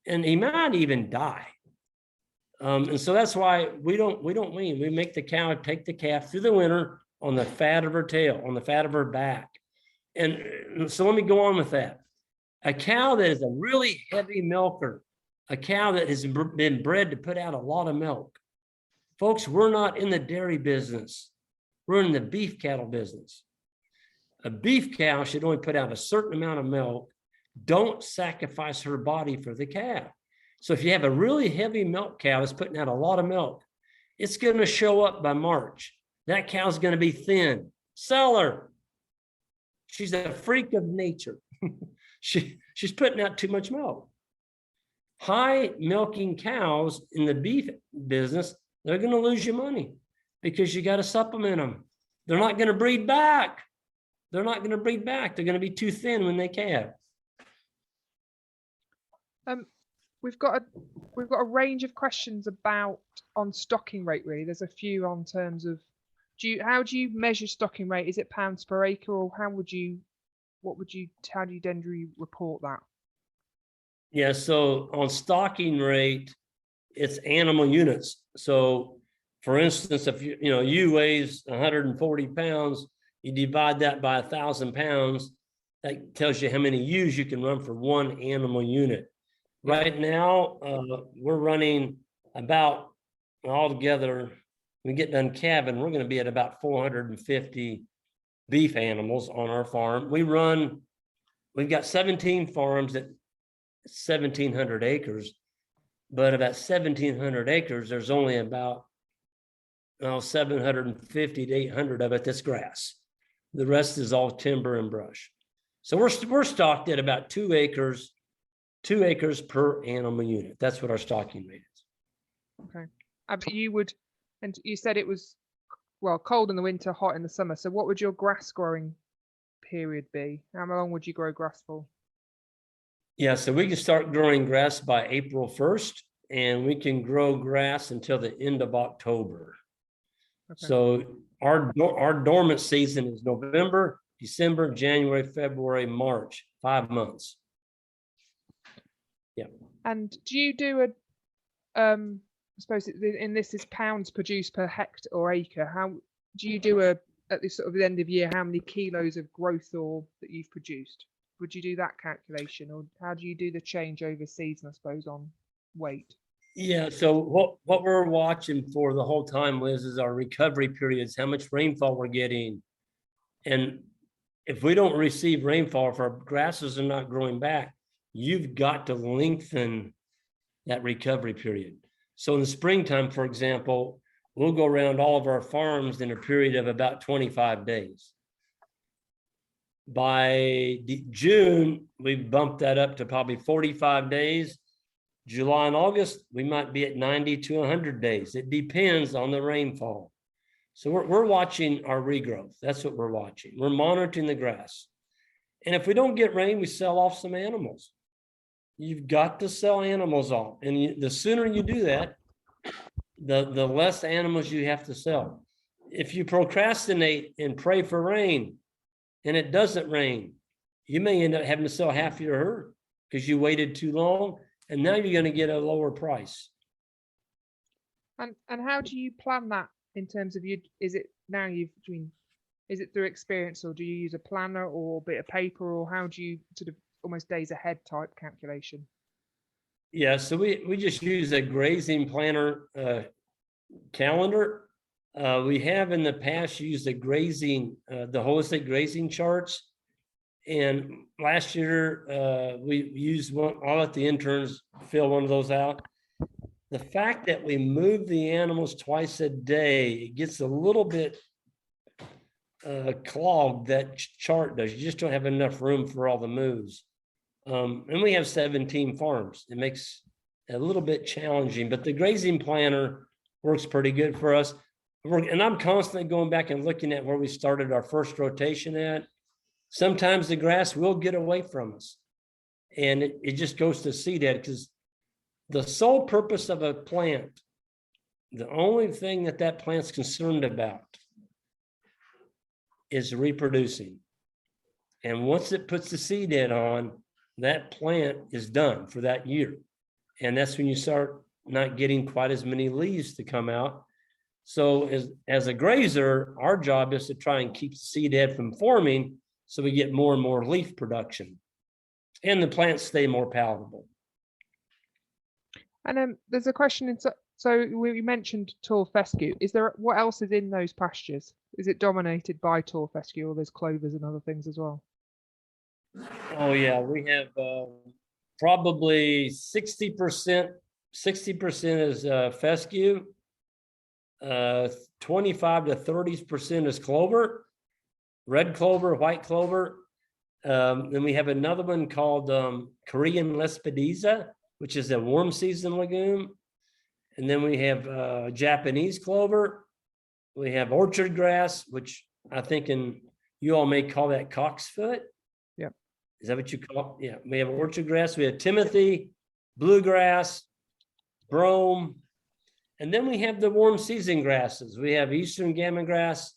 C: and he might even die. And so that's why we don't wean. We make the cow take the calf through the winter on the fat of her tail, on the fat of her back. And so let me go on with that. A cow that is a really heavy milker, a cow that has been bred to put out a lot of milk. Folks, we're not in the dairy business. We're in the beef cattle business. A beef cow should only put out a certain amount of milk. Don't sacrifice her body for the calf. So if you have a really heavy milk cow that's putting out a lot of milk, it's going to show up by March. That cow's going to be thin. Sell her. She's a freak of nature. She's putting out too much milk. High milking cows in the beef business, they're going to lose you money because you got to supplement them. They're not going to breed back. They're not going to breed back. They're going to be too thin when they calve.
A: We've got a range of questions on stocking rate. Really, there's a few on terms of how do you measure stocking rate? Is it pounds per acre, or how do you report that?
C: Yeah, so on stocking rate, it's animal units. So for instance, if you weighs 140 pounds, you divide that by 1,000 pounds, that tells you how many ewes you can run for one animal unit. Right now, we're running about altogether, when we get done calving, we're going to be at about 450 beef animals on our farm. We've got 17 farms at 1,700 acres, but of that 1,700 acres, there's only about 750 to 800 of it that's grass. The rest is all timber and brush. So we're stocked at about 2 acres per animal unit. That's what our stocking rate is.
A: Okay. But you said it was, cold in the winter, hot in the summer. So what would your grass growing period be? How long would you grow grass for?
C: Yeah, so we can start growing grass by April 1st, and we can grow grass until the end of October. Okay. So our dormant season is November, December, January, February, March, 5 months. Yeah. And
A: do you do I suppose this is pounds produced per hectare or acre. How do you do at the sort of the end of year, how many kilos of growth or that you've produced? Would you do that calculation, or how do you do the change over season, I suppose, on weight?
C: Yeah, so what we're watching for the whole time, Liz, is our recovery periods, how much rainfall we're getting. And if we don't receive rainfall, if our grasses are not growing back, you've got to lengthen that recovery period. So in the springtime, for example, we'll go around all of our farms in a period of about 25 days. By June, we've bumped that up to probably 45 days. July and August, we might be at 90 to 100 days. It depends on the rainfall. So we're watching our regrowth. That's what we're watching. We're monitoring the grass. And if we don't get rain, we sell off some animals. You've got to sell animals off. And the sooner you do that, the less animals you have to sell. If you procrastinate and pray for rain and it doesn't rain, you may end up having to sell half your herd because you waited too long, and now you're going to get a lower price.
A: And how do you plan that in terms of is it through experience, or do you use a planner or a bit of paper, or how do you sort of almost days ahead type calculation?
C: Yeah, so we just use a grazing planner calendar. We have in the past used the holistic grazing charts. And last year, we used one. I'll let the interns fill one of those out. The fact that we move the animals twice a day, it gets a little bit clogged, that chart does. You just don't have enough room for all the moves. And we have 17 farms. It makes it a little bit challenging, but the grazing planner works pretty good for us. And I'm constantly going back and looking at where we started our first rotation at. Sometimes the grass will get away from us. and it just goes to seed head, because the sole purpose of a plant, the only thing that plant's concerned about is reproducing. And once it puts the seed head on, that plant is done for that year. And that's when you start not getting quite as many leaves to come out. So as a grazer, our job is to try and keep the seed head from forming, so we get more and more leaf production and the plants stay more palatable.
A: And there's a question. So we mentioned tall fescue. What else is in those pastures? Is it dominated by tall fescue, or there's clovers and other things as well?
C: Oh yeah, we have probably 60% is fescue, 25 to 30% is clover, red clover, white clover. Then we have another one called Korean Lespedeza, which is a warm season legume. And then we have Japanese clover. We have orchard grass, which I think you all may call that cocksfoot.
A: Yeah.
C: Is that what you call it? Yeah. We have orchard grass. We have Timothy, bluegrass, brome. And then we have the warm season grasses. We have eastern gammon grass,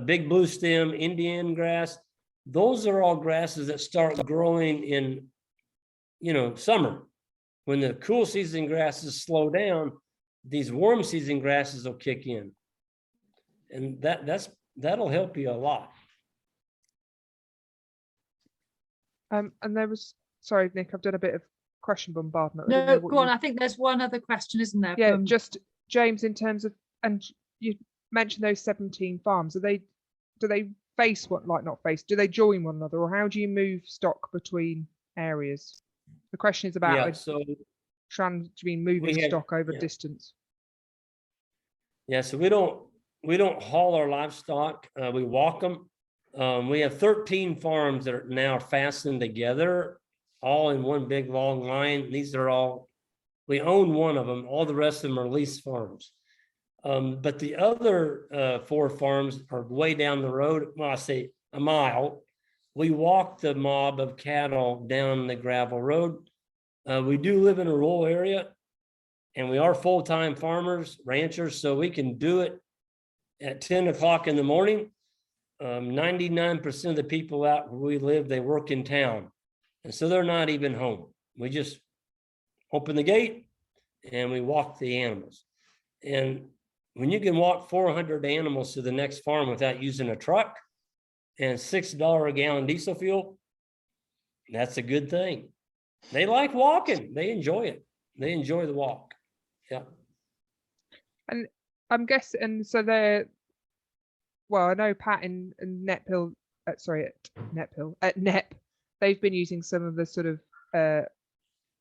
C: big blue stem, Indian grass. Those are all grasses that start growing in, summer. When the cool season grasses slow down, these warm season grasses will kick in. And that'll help you a lot.
A: And there was, sorry, Nick, I've done a bit of question bombardment.
B: No, go on. I think there's one other question, isn't there?
A: Yeah, just James, in terms of, and you mentioned those 17 farms. Do they face do they join one another, or how do you move stock between areas? The question is about moving stock over distance.
C: Yeah, so we don't haul our livestock. We walk them. We have 13 farms that are now fastened together, all in one big long line. These are all, we own one of them. All the rest of them are leased farms. But the other 4 farms are way down the road. Well, I say a mile. We walk the mob of cattle down the gravel road. We do live in a rural area, and we are full-time farmers, ranchers, so we can do it at 10 o'clock in the morning. 99% of the people out where we live, they work in town. And so they're not even home. We just open the gate and we walk the animals. And when you can walk 400 animals to the next farm without using a truck and $6 a gallon diesel fuel, that's a good thing. They like walking. They enjoy it. They enjoy the walk. Yeah.
A: And I'm guessing, and so I know Pat in Netpill, at NEP, they've been using some of the sort of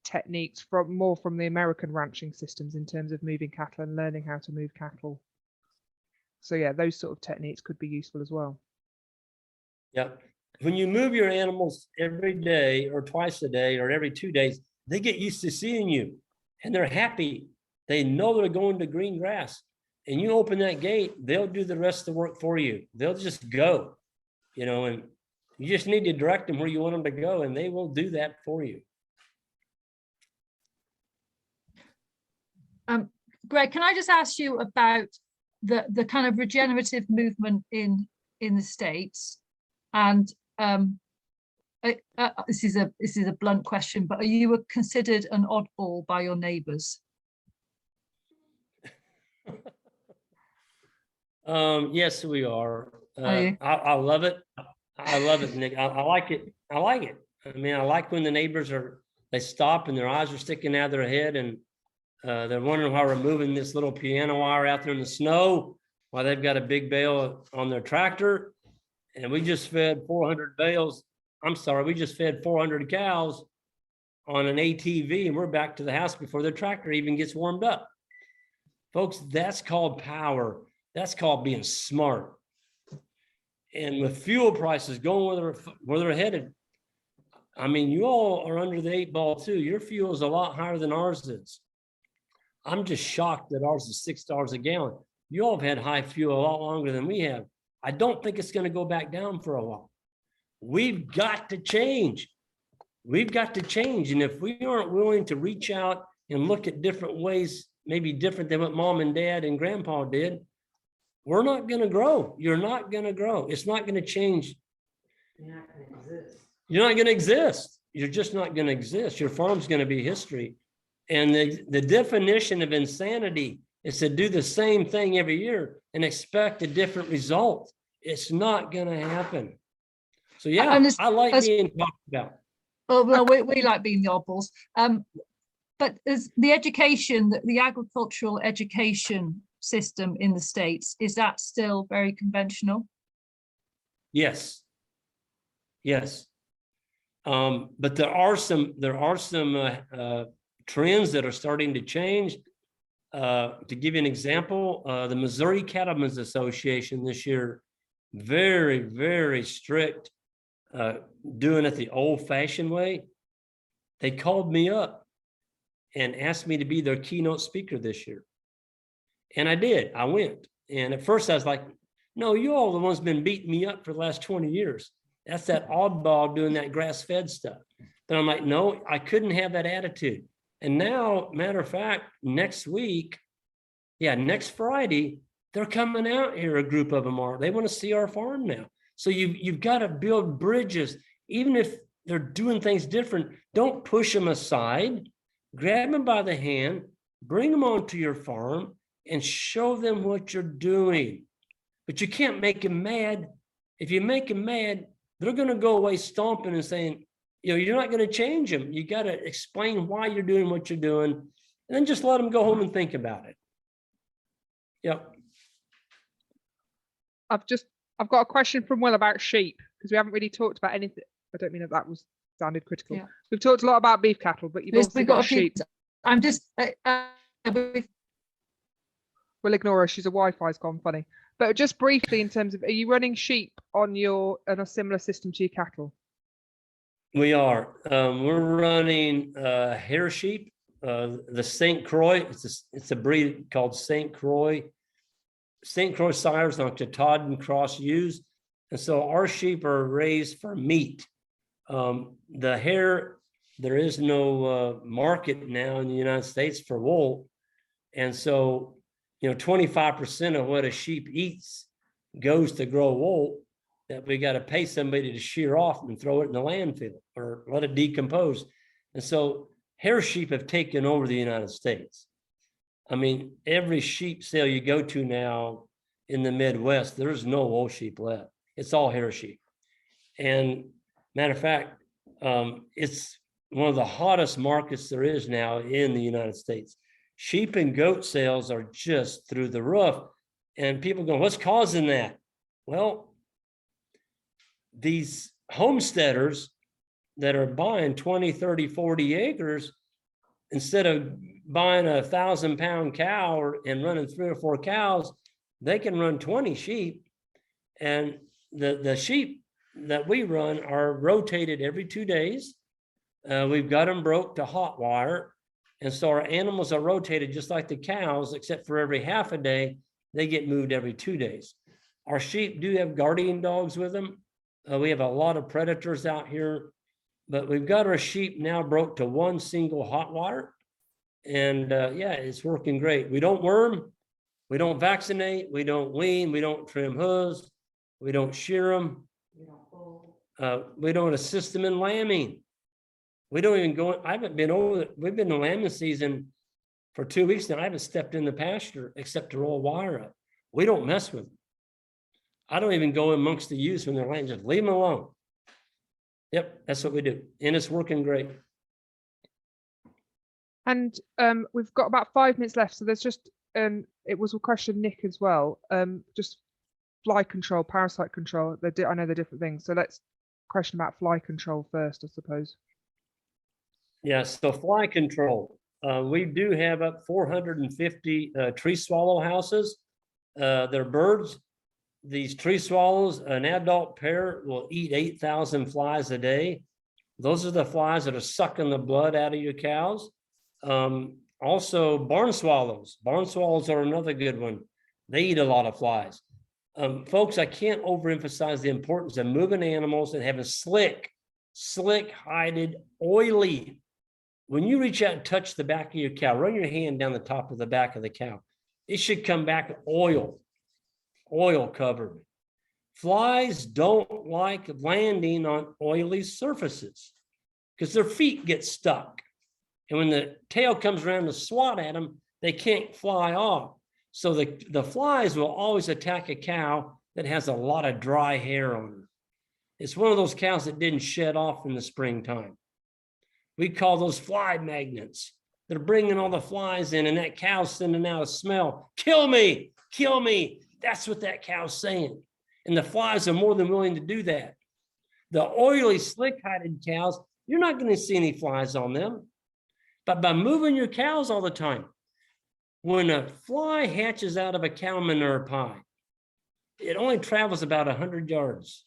A: techniques from the American ranching systems in terms of moving cattle and learning how to move cattle. So yeah, those sort of techniques could be useful as well.
C: Yeah. When you move your animals every day or twice a day or every 2 days, they get used to seeing you and they're happy. They know they're going to green grass. And you open that gate, they'll do the rest of the work for you. They'll just go, and you just need to direct them where you want them to go, and they will do that for you.
B: Greg, can I just ask you about the kind of regenerative movement in the States? And this is a blunt question, but are you considered an oddball by your neighbors?
C: Yes, we are. I love it. I love it, Nick. I like it. I like it. I mean, I like when the neighbors they stop and their eyes are sticking out of their head, and they're wondering why we're moving this little piano wire out there in the snow while they've got a big bale on their tractor. And we just fed 400 bales. We just fed 400 cows on an ATV, and we're back to the house before the tractor even gets warmed up. Folks, that's called power. That's called being smart. And with fuel prices going where they're headed, I mean, you all are under the 8 ball too. Your fuel is a lot higher than ours is. I'm just shocked that ours is $6 a gallon. You all have had high fuel a lot longer than we have. I don't think it's going to go back down for a while. We've got to change. we've got to change. And if we aren't willing to reach out and look at different ways, maybe different than what mom and dad and grandpa did, we're not going to grow. You're not going to grow. It's not going to change. You're not going to exist. You're not going to exist. You're just not going to exist. Your farm's going to be history. And the definition of insanity is to do the same thing every year and expect a different result. It's not going to happen. So yeah, I like being talked about.
B: Well, we like being the oddballs. But is the education, the agricultural education system in the States, is that still very conventional?
C: Yes. Yes. But there are some trends that are starting to change. To give you an example, the Missouri Cattlemen's Association this year, very, very strict, doing it the old-fashioned way. They called me up and asked me to be their keynote speaker this year. And I did. I went. And at first I was like, no, you all the ones been beating me up for the last 20 years. That's that oddball doing that grass-fed stuff. But I'm like, no, I couldn't have that attitude. And now, matter of fact, next Friday, they're coming out here. A group of them are. They want to see our farm now. So you've got to build bridges. Even if they're doing things different, don't push them aside. Grab them by the hand, bring them onto your farm, and show them what you're doing. But you can't make them mad. If you make them mad, they're going to go away stomping and saying, you're not going to change them. You got to explain why you're doing what you're doing, and then just let them go home and think about it. Yep.
A: I've got a question from Will about sheep, because we haven't really talked about anything. I don't mean that was sounded critical. Yeah. We've talked a lot about beef cattle, but you've also got sheep.
B: I'm just.
A: We'll ignore her. She's a Wi-Fi's gone funny. But just briefly, in terms of, are you running sheep on a similar system to your cattle?
C: We are. We're running hair sheep, the St. Croix. It's a breed called St. Croix. St. Croix sires on Todd and Cross ewes. And so our sheep are raised for meat. The hair, there is no market now in the United States for wool. And so, 25% of what a sheep eats goes to grow wool that we got to pay somebody to shear off and throw it in the landfill or let it decompose. And so hair sheep have taken over the United States. I mean, every sheep sale you go to now in the Midwest, there's no wool sheep left. It's all hair sheep. And matter of fact, it's one of the hottest markets there is now in the United States. Sheep and goat sales are just through the roof. And people go, what's causing that? Well, these homesteaders that are buying 20, 30, 40 acres, instead of buying a 1,000-pound cow and running 3 or 4 cows, they can run 20 sheep. And the sheep that we run are rotated every 2 days. We've got them broke to hot wire. And so our animals are rotated just like the cows, except for every half a day, they get moved every 2 days. Our sheep do have guardian dogs with them. We have a lot of predators out here, but we've got our sheep now broke to one single hot wire. And it's working great. We don't worm, we don't vaccinate, we don't wean, we don't trim hooves, we don't shear them. We don't assist them in lambing. We don't even go, we've been in lambing season for 2 weeks now. I haven't stepped in the pasture except to roll wire up. We don't mess with them. I don't even go amongst the ewes when they're lambing, just leave them alone. Yep, that's what we do. And it's working great.
A: And we've got about 5 minutes left. So there's just, it was a question, Nick, as well. Just fly control, parasite control. I know they're different things. So let's question about fly control first, I suppose.
C: Yes, so fly control. We do have up 450 tree swallow houses. They're birds. These tree swallows, an adult pair will eat 8,000 flies a day. Those are the flies that are sucking the blood out of your cows. Also, barn swallows. Barn swallows are another good one. They eat a lot of flies. Folks, I can't overemphasize the importance of moving animals and having slick slick-hided, oily. When you reach out and touch the back of your cow, run your hand down the top of the back of the cow. It should come back oil covered. Flies don't like landing on oily surfaces because their feet get stuck. And when the tail comes around to swat at them, they can't fly off. So the flies will always attack a cow that has a lot of dry hair on her. It's one of those cows that didn't shed off in the springtime. We call those fly magnets. They're bringing all the flies in, and that cow's sending out a smell. Kill me, kill me. That's what that cow's saying. And the flies are more than willing to do that. The oily, slick-hided cows, you're not going to see any flies on them. But by moving your cows all the time, when a fly hatches out of a cow manure pie, it only travels about 100 yards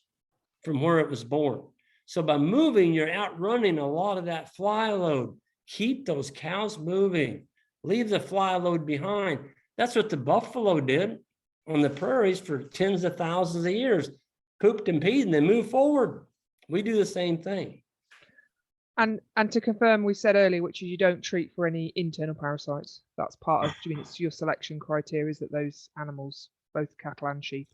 C: from where it was born. So by moving, you're outrunning a lot of that fly load. Keep those cows moving. Leave the fly load behind. That's what the buffalo did on the prairies for tens of thousands of years. Pooped and peed and they moved forward. We do the same thing.
A: And to confirm, we said earlier, which is you don't treat for any internal parasites. That's part of, it's your selection criteria is that those animals, both cattle and sheep,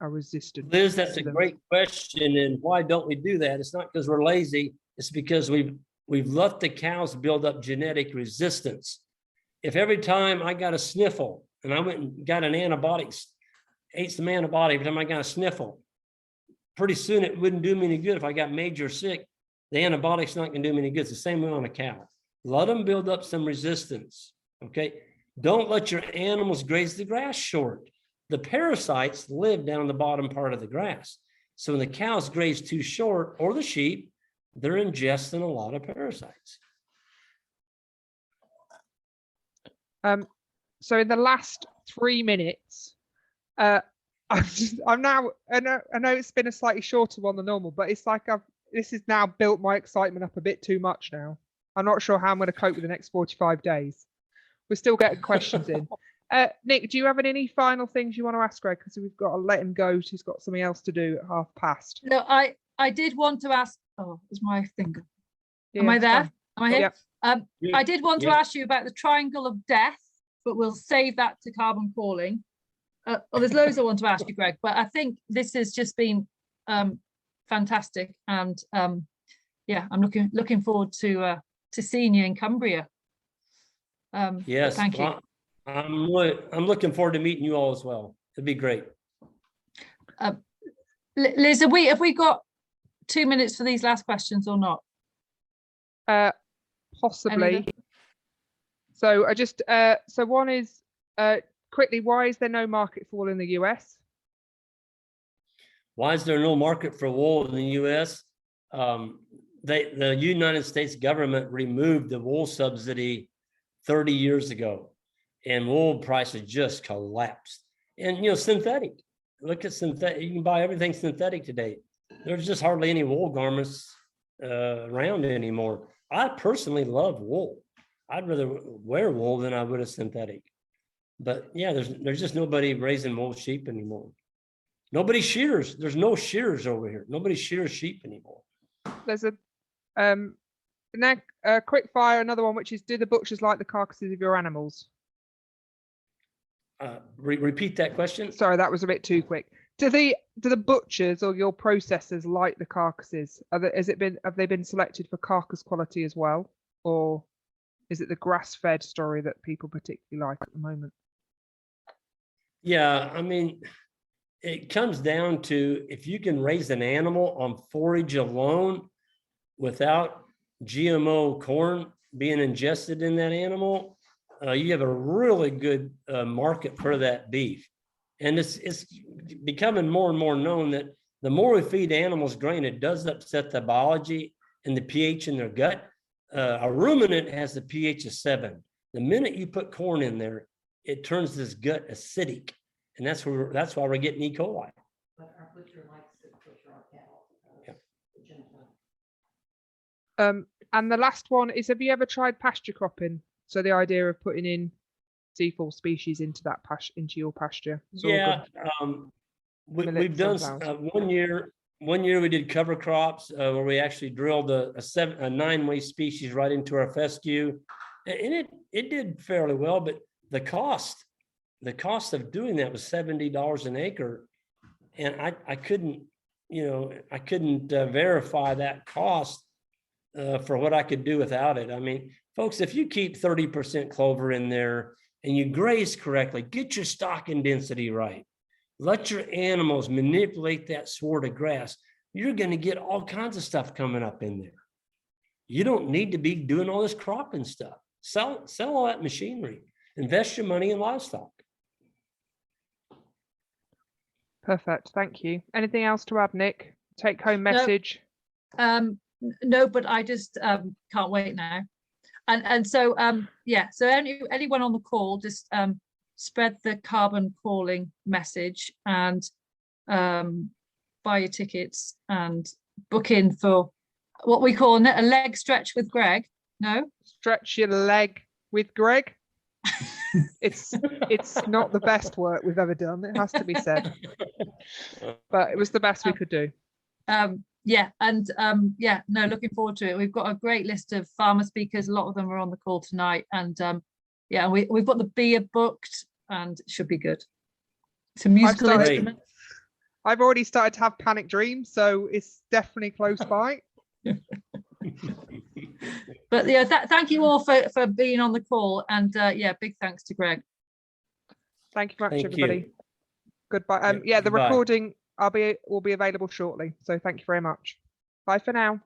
A: are resistant.
C: Liz, that's a great question. And why don't we do that? It's not because we're lazy. It's because we've let the cows build up genetic resistance. If every time I got a sniffle and I went and got an antibiotic, ate some antibiotic every time I got a sniffle, pretty soon it wouldn't do me any good. If I got major sick, the antibiotic's not going to do me any good. It's the same way on a cow. Let them build up some resistance, okay? Don't let your animals graze the grass short. The parasites live down the bottom part of the grass. So when the cows graze too short, or the sheep, they're ingesting a lot of parasites.
A: So in the last 3 minutes, I know it's been a slightly shorter one than normal, but it's like this has now built my excitement up a bit too much now. I'm not sure how I'm going to cope with the next 45 days. We're still getting questions in. Nick, do you have any final things you want to ask Greg? Because we've got to let him go. He's got something else to do at 1:30.
B: No, I did want to ask. Oh, is my finger?
A: Yeah,
B: Am I there?
A: fine.
B: Am I here?
A: Yep.
B: I did want to ask you about the triangle of death, but we'll save that to carbon calling. Well, there's loads I want to ask you, Greg, but I think this has just been fantastic, and yeah, I'm looking forward to seeing you in Cumbria.
C: Yes,
B: thank you.
C: I'm looking forward to meeting you all as well. It'd be great.
B: Liz, have we got 2 minutes for these last questions or not?
A: Possibly. So I just so one is quickly, why is there no market for wool in the US?
C: Why is there no market for wool in the US? The United States government removed the wool subsidy 30 years ago, and wool prices just collapsed. And synthetic. Look at synthetic. You can buy everything synthetic today. There's just hardly any wool garments around anymore. I personally love wool. I'd rather wear wool than I would a synthetic. But yeah, there's just nobody raising wool sheep anymore. Nobody shears. There's no shears over here. Nobody shears sheep anymore.
A: There's a quick fire, another one, which is, do the butchers like the carcasses of your animals?
C: Repeat that question.
A: Sorry, that was a bit too quick. Do the butchers or your processors like the carcasses? Have they been selected for carcass quality as well, or is it the grass-fed story that people particularly like at the moment?
C: Yeah, I mean, it comes down to if you can raise an animal on forage alone without GMO corn being ingested in that animal, you have a really good market for that beef. And it's becoming more and more known that the more we feed animals grain, it does upset the biology and the pH in their gut. A ruminant has the pH of 7. The minute you put corn in there, it turns this gut acidic, and that's why we're getting E. coli.
D: But our butcher likes to butcher our cattle.
A: And the last one is, have you ever tried pasture cropping? So the idea of putting in C4 species into your pasture.
C: Yeah, we've done 1 year. one year we did cover crops where we actually drilled a 9-way species right into our fescue, and it did fairly well. But the cost of doing that was $70 an acre, and I couldn't, verify that cost for what I could do without it. I mean, folks, if you keep 30% clover in there and you graze correctly, get your stocking density right, let your animals manipulate that sward of grass, you're going to get all kinds of stuff coming up in there. You don't need to be doing all this cropping stuff. Sell all that machinery. Invest your money in livestock.
A: Perfect. Thank you. Anything else to add, Nick? Take home message.
B: No, but I just can't wait now. And so yeah, so anyone on the call, just spread the carbon calling message and buy your tickets and book in for what we call a leg stretch with Greg. No?
A: Stretch your leg with Greg. It's not the best work we've ever done, it has to be said, but it was the best we could do.
B: Yeah, and yeah, no, looking forward to it. We've got a great list of farmer speakers. A lot of them are on the call tonight, and yeah, we've got the beer booked, and it should be good. Some musical instruments.
A: I've already started to have panic dreams, so it's definitely close by.
B: But yeah, thank you all for being on the call, and yeah, big thanks to Greg.
A: Thank you much,
C: Thank
A: everybody.
C: you.
A: Goodbye. Yeah, the
C: goodbye.
A: recording will be available shortly, so thank you very much. Bye for now.